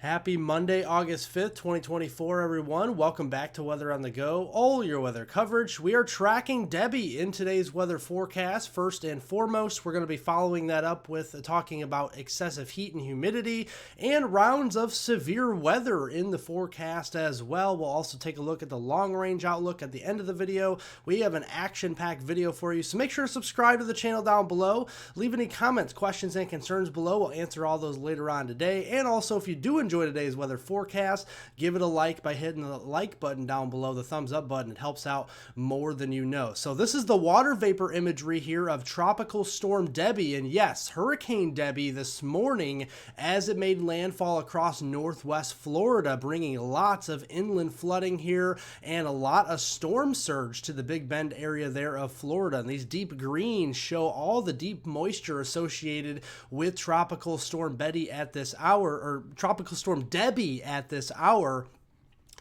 Happy Monday, August 5th, 2024, everyone. Welcome back to Weather on the Go, all your weather coverage. We are tracking Debby in today's weather forecast. First and foremost, we're going to be following that up with talking about excessive heat and humidity and rounds of severe weather in the forecast as well. We'll also take a look at the long-range outlook at the end of the video. We have an action-packed video for you, so make sure to subscribe to the channel down below. Leave any comments, questions, and concerns below. We'll answer all those later on today. And also, if you do enjoy today's weather forecast, give it a like by hitting the like button down below, the thumbs up button. It helps out more than you know. So this is the water vapor imagery here of Tropical Storm Debby, and yes, Hurricane Debby this morning as it made landfall across northwest Florida, bringing lots of inland flooding here and a lot of storm surge to the Big Bend area there of Florida. And these deep greens show all the deep moisture associated with Tropical Storm Betty at this hour, or Tropical Storm Debby at this hour.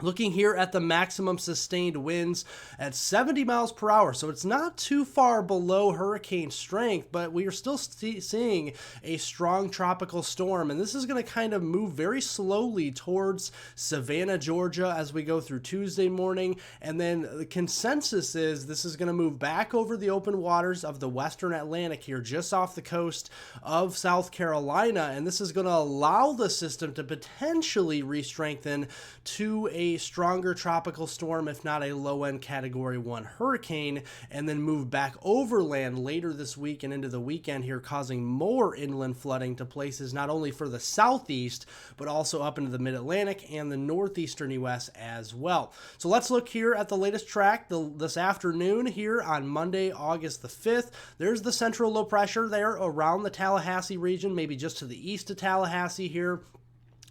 Looking here at the maximum sustained winds at 70 miles per hour. So it's not too far below hurricane strength, but we are still seeing a strong tropical storm. And this is going to kind of move very slowly towards Savannah, Georgia as we go through Tuesday morning. And then the consensus is this is going to move back over the open waters of the western Atlantic here, just off the coast of South Carolina. And this is going to allow the system to potentially re-strengthen to a stronger tropical storm, if not a low-end Category 1 hurricane, and then move back overland later this week and into the weekend here, causing more inland flooding to places not only for the southeast, but also up into the mid-Atlantic and the northeastern U.S. as well. So let's look here at the latest track this afternoon here on Monday, August the 5th. There's the central low pressure there around the Tallahassee region, maybe just to the east of Tallahassee here.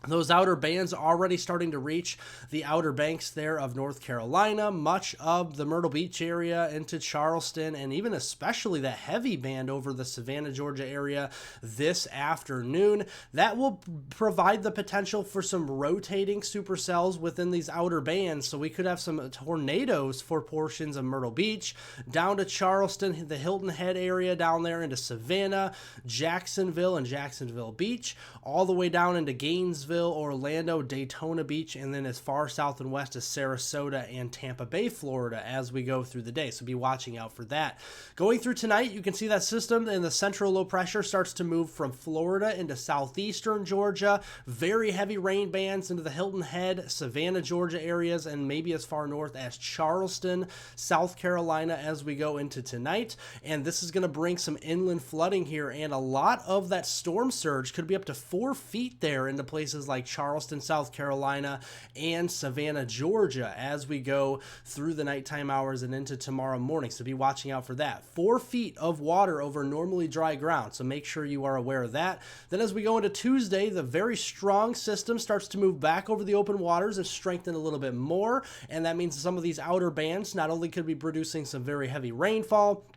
Those outer bands already starting to reach the outer banks there of North Carolina, much of the Myrtle Beach area into Charleston, and even especially that heavy band over the Savannah, Georgia area this afternoon. That will provide the potential for some rotating supercells within these outer bands, so we could have some tornadoes for portions of Myrtle Beach, down to Charleston, the Hilton Head area down there into Savannah, Jacksonville and Jacksonville Beach, all the way down into Gainesville, Orlando, Daytona Beach, and then as far south and west as Sarasota and Tampa Bay, Florida as we go through the day. So be watching out for that. Going through tonight, you can see that system and the central low pressure starts to move from Florida into southeastern Georgia. Very heavy rain bands into the Hilton Head, Savannah, Georgia areas, and maybe as far north as Charleston, South Carolina as we go into tonight. And this is going to bring some inland flooding here, and a lot of that storm surge could be up to 4 feet there into places like Charleston, South Carolina, and Savannah, Georgia as we go through the nighttime hours and into tomorrow morning. So be watching out for that. 4 feet of water over normally dry ground. So make sure you are aware of that. Then as we go into Tuesday, the very strong system starts to move back over the open waters and strengthen a little bit more. And that means some of these outer bands not only could be producing some very heavy rainfall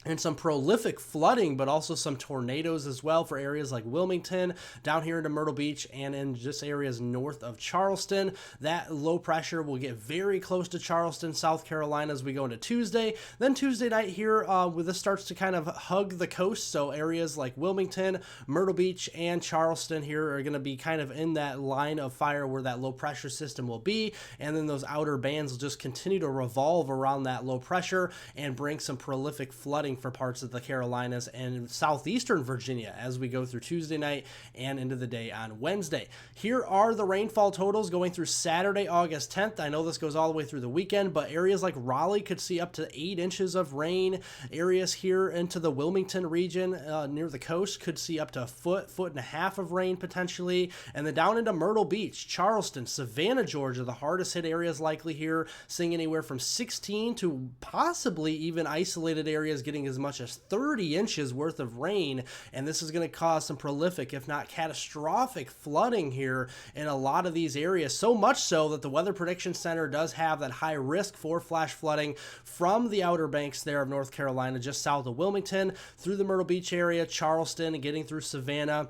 and some prolific flooding, but also some tornadoes as well for areas like Wilmington, down here into Myrtle Beach, and in just areas north of Charleston. That low pressure will get very close to Charleston, South Carolina as we go into Tuesday. Then Tuesday night here, where this starts to kind of hug the coast, so areas like Wilmington, Myrtle Beach, and Charleston here are going to be kind of in that line of fire where that low pressure system will be, and then those outer bands will just continue to revolve around that low pressure and bring some prolific flooding for parts of the Carolinas and southeastern Virginia as we go through Tuesday night and into the day on Wednesday. Here are the rainfall totals going through Saturday, August 10th. I know this goes all the way through the weekend, but areas like Raleigh could see up to 8 inches of rain. Areas here into the Wilmington region near the coast could see up to a foot and a half of rain potentially. And then down into Myrtle Beach, Charleston, Savannah, Georgia, the hardest hit areas likely here, seeing anywhere from 16 to possibly even isolated areas getting as much as 30 inches worth of rain, and this is going to cause some prolific, if not catastrophic, flooding here in a lot of these areas, so much so that the Weather Prediction Center does have that high risk for flash flooding from the outer banks there of North Carolina, just south of Wilmington, through the Myrtle Beach area, Charleston, and getting through Savannah,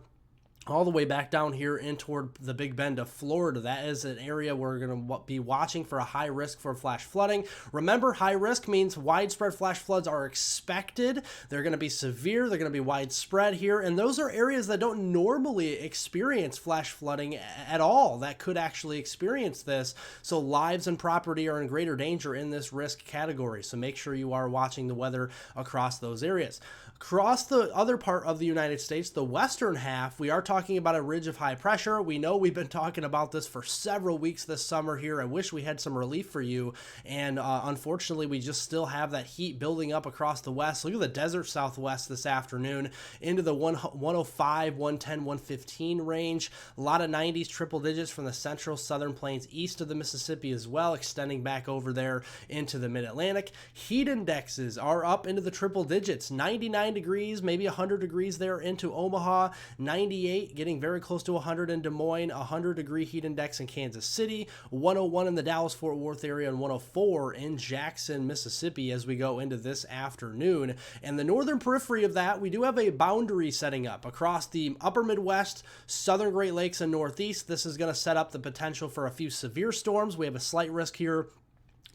all the way back down here in toward the Big Bend of Florida. That is an area we're going to be watching for a high risk for flash flooding. Remember, high risk means widespread flash floods are expected. They're going to be severe. They're going to be widespread here. And those are areas that don't normally experience flash flooding at all that could actually experience this. So lives and property are in greater danger in this risk category. So make sure you are watching the weather across those areas. Across the other part of the United States, the western half, we are talking about a ridge of high pressure. We know we've been talking about this for several weeks this summer here. I wish we had some relief for you. And unfortunately, we just still have that heat building up across the west. Look at the desert southwest this afternoon into the 105, 110, 115 range. A lot of 90s triple digits from the central southern plains east of the Mississippi as well, extending back over there into the mid-Atlantic. Heat indexes are up into the triple digits, 99 degrees, maybe 100 degrees there into Omaha, 98, getting very close to 100 in Des Moines, 100-degree heat index in Kansas City, 101 in the Dallas-Fort Worth area, and 104 in Jackson, Mississippi as we go into this afternoon. And the northern periphery of that, we do have a boundary setting up across the upper Midwest, southern Great Lakes, and Northeast. This is going to set up the potential for a few severe storms. We have a slight risk here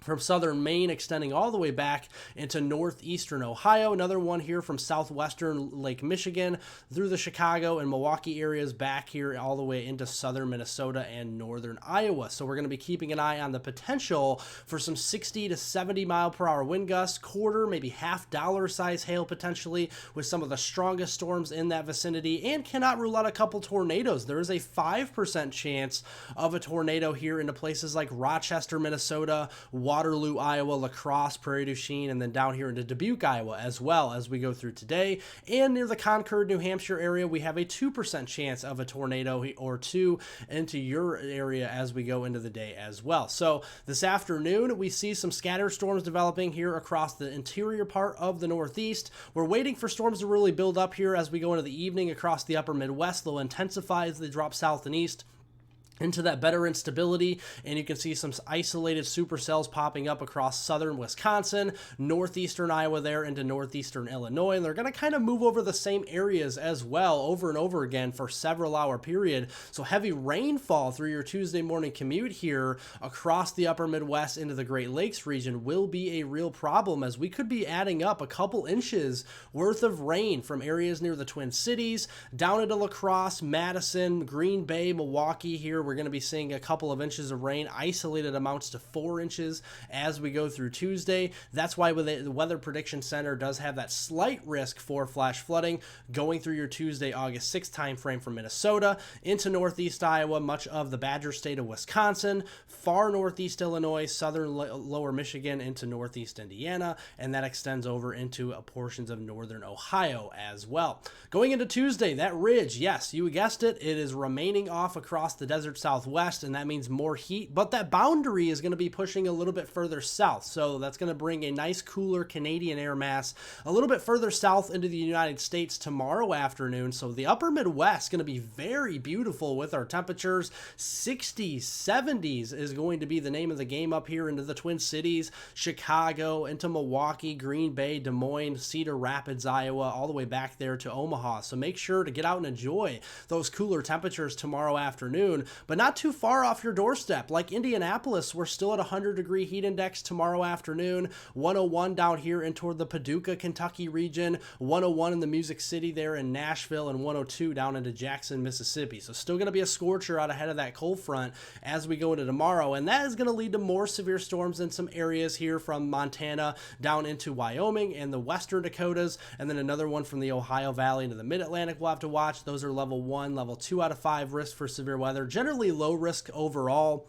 from southern Maine extending all the way back into northeastern Ohio. Another one here from southwestern Lake Michigan through the Chicago and Milwaukee areas back here all the way into southern Minnesota and northern Iowa. So we're going to be keeping an eye on the potential for some 60 to 70 mile per hour wind gusts, quarter, maybe $half size hail potentially with some of the strongest storms in that vicinity, and cannot rule out a couple tornadoes. There is a 5% chance of a tornado here into places like Rochester, Minnesota, Waterloo, Iowa, La Crosse, Prairie du Chien, and then down here into Dubuque, Iowa as well as we go through today. And near the Concord, New Hampshire area, we have a 2% chance of a tornado or two into your area as we go into the day as well. So this afternoon, we see some scattered storms developing here across the interior part of the Northeast. We're waiting for storms to really build up here as we go into the evening across the upper Midwest. They'll intensify as they drop south and east into that better instability, and you can see some isolated supercells popping up across southern Wisconsin, northeastern Iowa there into northeastern Illinois, and they're going to kind of move over the same areas as well over and over again for several hour period. So heavy rainfall through your Tuesday morning commute here across the upper Midwest into the Great Lakes region will be a real problem, as we could be adding up a couple inches worth of rain from areas near the Twin Cities down into La Crosse, Madison, Green Bay, Milwaukee here. We're going to be seeing a couple of inches of rain, isolated amounts to 4 inches as we go through Tuesday. That's why the Weather Prediction Center does have that slight risk for flash flooding going through your Tuesday, August 6th timeframe from Minnesota into northeast Iowa, much of the Badger State of Wisconsin, far northeast Illinois, southern lower Michigan into northeast Indiana, and that extends over into portions of northern Ohio as well. Going into Tuesday, that ridge, yes, you guessed it, it is remaining off across the desert southwest, and that means more heat, but that boundary is going to be pushing a little bit further south, so that's going to bring a nice cooler Canadian air mass a little bit further south into the United States tomorrow afternoon. So the upper Midwest is going to be very beautiful with our temperatures. 60s, 70s is going to be the name of the game up here into the Twin Cities, Chicago, into Milwaukee, Green Bay, Des Moines, Cedar Rapids, Iowa, all the way back there to Omaha. So make sure to get out and enjoy those cooler temperatures tomorrow afternoon, but not too far off your doorstep. Like Indianapolis, we're still at 100-degree heat index tomorrow afternoon, 101 down here in toward the Paducah, Kentucky region, 101 in the Music City there in Nashville, and 102 down into Jackson, Mississippi. So still going to be a scorcher out ahead of that cold front as we go into tomorrow, and that is going to lead to more severe storms in some areas here from Montana down into Wyoming and the western Dakotas, and then another one from the Ohio Valley into the mid-Atlantic we'll have to watch. Those are level 1, level 2 out of 5 risk for severe weather, generally low risk overall.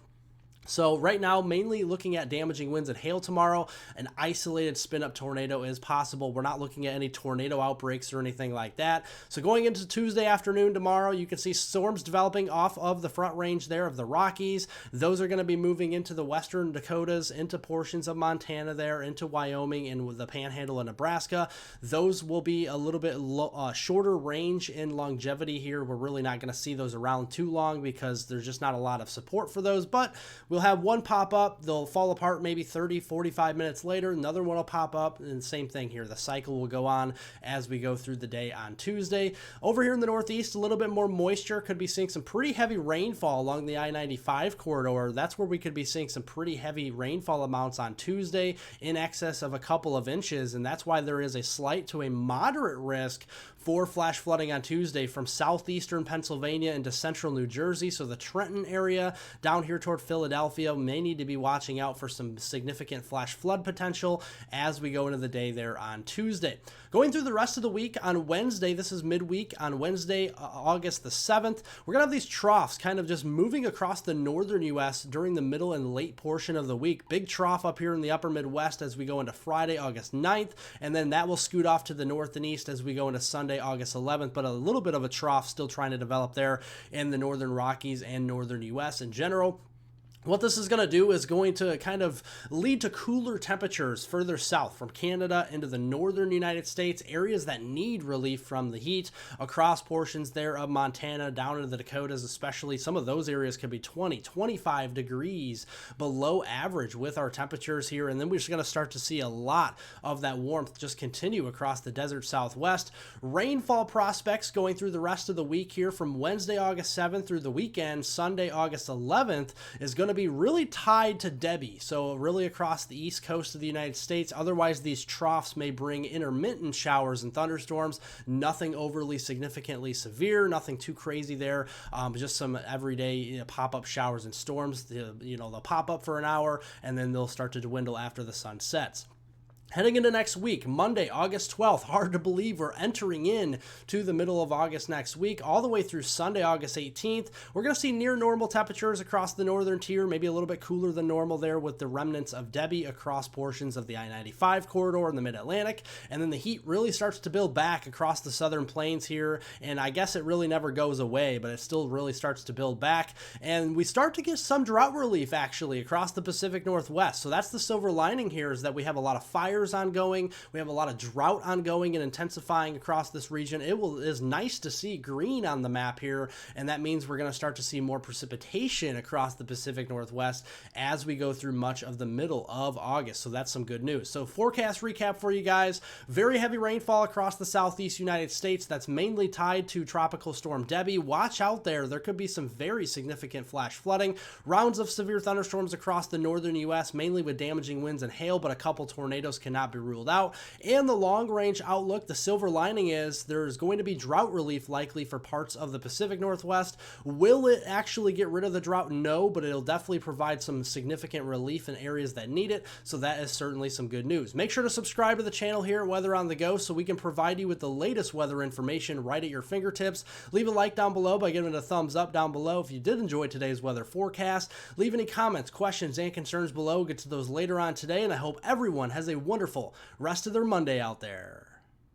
So right now, mainly looking at damaging winds and hail tomorrow. An isolated spin-up tornado is possible. We're not looking at any tornado outbreaks or anything like that. So going into Tuesday afternoon tomorrow, you can see storms developing off of the front range there of the Rockies. Those are going to be moving into the western Dakotas, into portions of Montana there, into Wyoming and the panhandle of Nebraska. Those will be a little bit shorter range in longevity here. We're really not going to see those around too long because there's just not a lot of support for those, but We'll have one pop up, they'll fall apart maybe 30, 45 minutes later, another one will pop up, and same thing here. The cycle will go on as we go through the day on Tuesday. Over here in the Northeast, a little bit more moisture, could be seeing some pretty heavy rainfall along the I-95 corridor. That's where we could be seeing some pretty heavy rainfall amounts on Tuesday, in excess of a couple of inches, and that's why there is a slight to a moderate risk for flash flooding on Tuesday from southeastern Pennsylvania into central New Jersey. So the Trenton area down here toward Philadelphia may need to be watching out for some significant flash flood potential as we go into the day there on Tuesday. Going through the rest of the week on Wednesday, this is midweek, on Wednesday, August the 7th, we're going to have these troughs kind of just moving across the northern U.S. during the middle and late portion of the week. Big trough up here in the upper Midwest as we go into Friday, August 9th, and then that will scoot off to the north and east as we go into Sunday, August 11th, but a little bit of a trough still trying to develop there in the northern Rockies and northern U.S. in general. What this is going to do is going to kind of lead to cooler temperatures further south from Canada into the northern United States, areas that need relief from the heat, across portions there of Montana, down into the Dakotas especially. Some of those areas could be 20, 25 degrees below average with our temperatures here, and then we're just going to start to see a lot of that warmth just continue across the desert Southwest. Rainfall prospects going through the rest of the week here from Wednesday, August 7th through the weekend, Sunday, August 11th, is going to be really tied to Debby, so really across the east coast of the United States. Otherwise, these troughs may bring intermittent showers and thunderstorms, nothing overly significantly severe, nothing too crazy there, just some everyday pop-up showers and storms. They'll pop up for an hour and then they'll start to dwindle after the sun sets. Heading into next week, Monday, August 12th, hard to believe we're entering in to the middle of August next week, all the way through Sunday, August 18th. We're going to see near normal temperatures across the northern tier, maybe a little bit cooler than normal there with the remnants of Debby across portions of the I-95 corridor in the mid-Atlantic, and then the heat really starts to build back across the southern plains here, and I guess it really never goes away, but it still really starts to build back, and we start to get some drought relief actually across the Pacific Northwest. So that's the silver lining here, is that we have a lot of fires ongoing, we have a lot of drought ongoing and intensifying across this region. It is nice to see green on the map here, and that means we're going to start to see more precipitation across the Pacific Northwest as we go through much of the middle of August. So that's some good news. So forecast recap for you guys: very heavy rainfall across the southeast United States. That's mainly tied to Tropical Storm Debby. Watch out there. There could be some very significant flash flooding. Rounds of severe thunderstorms across the northern U.S., mainly with damaging winds and hail, but a couple tornadoes cannot be ruled out. And the long-range outlook, the silver lining is there's going to be drought relief likely for parts of the Pacific Northwest. Will it actually get rid of the drought? No, but it'll definitely provide some significant relief in areas that need it, so that is certainly some good news. Make sure to subscribe to the channel here at Weather on the Go so we can provide you with the latest weather information right at your fingertips. Leave a like down below by giving it a thumbs up down below if you did enjoy today's weather forecast. Leave any comments, questions, and concerns below. We'll get to those later on today, and I hope everyone has a wonderful rest of their Monday out there.